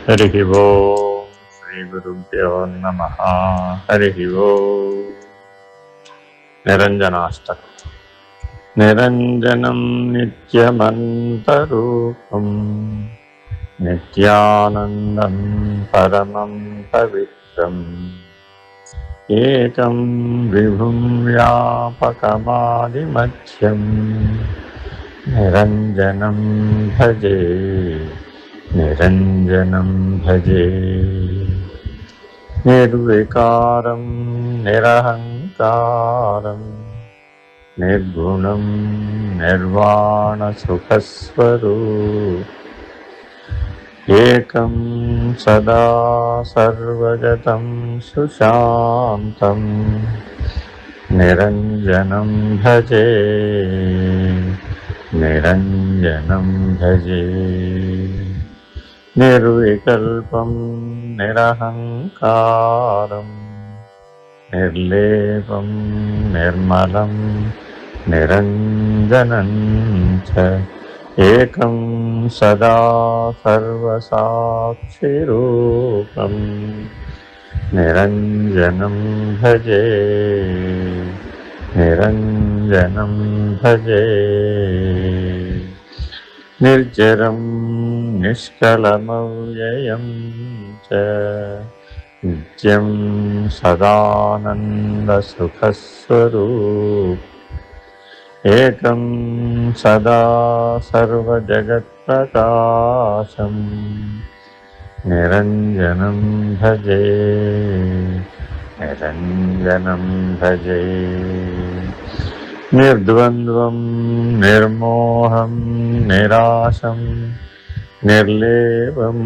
హరి ఓం శ్రీ గురుభ్యో నమః. హరి ఓం. నిరంజనాష్టకం. నిరంజనం నిత్యమంతరూపం నిత్యానందం పరమం పవిత్రం ఏకం విభుం వ్యాపకమాదిమధ్యం నిరంజనం భజే నిరంజనం భజే. నిర్వికారం నిరహంకారం నిర్గుణం నిర్వాణసుఖస్వరూపం ఏకం సదా సర్వగతం సుశాంతం నిరంజనం భజే నిరంజనం భజే. నిర్వికల్పం నిరహంకారం నిర్లేపం నిర్మలం నిరంజనం చ ఏకం సదా సర్వసాక్షిరూపం నిరంజనం భజే నిరంజనం భజే. నిర్జరం నిష్కలమవ్యయం చ నిత్యం సదానందసుఖస్వరూపం ఏకం సదా సర్వజగత్ప్రకాశం నిరంజనం భజే నిరంజనం భజే. నిర్ద్వంద్వం నిర్మోహం నిరాశం నిర్లేపం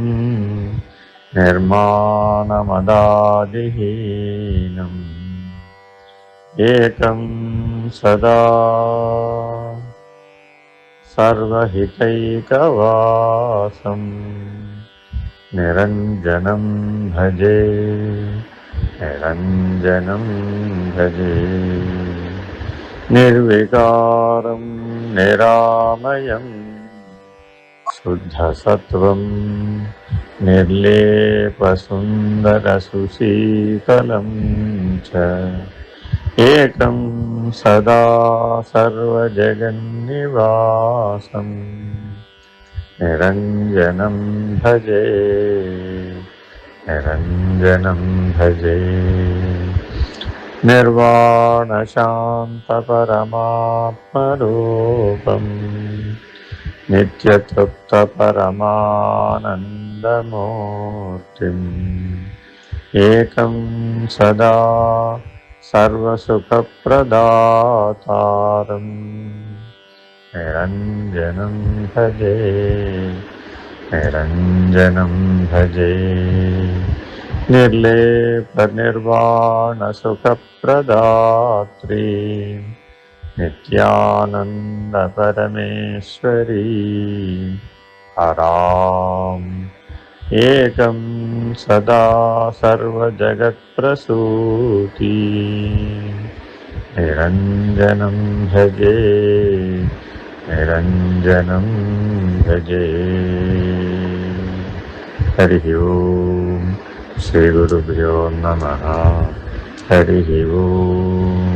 నిర్మాణమదాదిహీనం ఏకం సదా సర్వహితైకవాసం నిరంజనం భజే నిరంజనం భజే. నిర్వికారం నిరామయం శుద్ధసత్వం నిర్లేపసుందరసుశీతలం చ ఏకం సదా సర్వజగన్నివాసం నిరంజనం భజే నిరంజనం భజే. నిర్వాణశాంతపరమాత్మరూపం నిత్యతృప్తపరమానందమూర్తిం ఏకం సదా సర్వసుఖప్రదాతారం నిరంజనం భజే నిరంజనం భజే. నిర్లేపనిర్వాణసుఖప్రదాత్రీ నిత్యానందపరమేశ్వరీ హరాం ఏకం సదా సర్వజగత్ప్రసూతి నిరంజనం భజే నిరంజనం భజే. హరి ఓం శ్రీ గురుభ్యో నమః. హరి ఓం.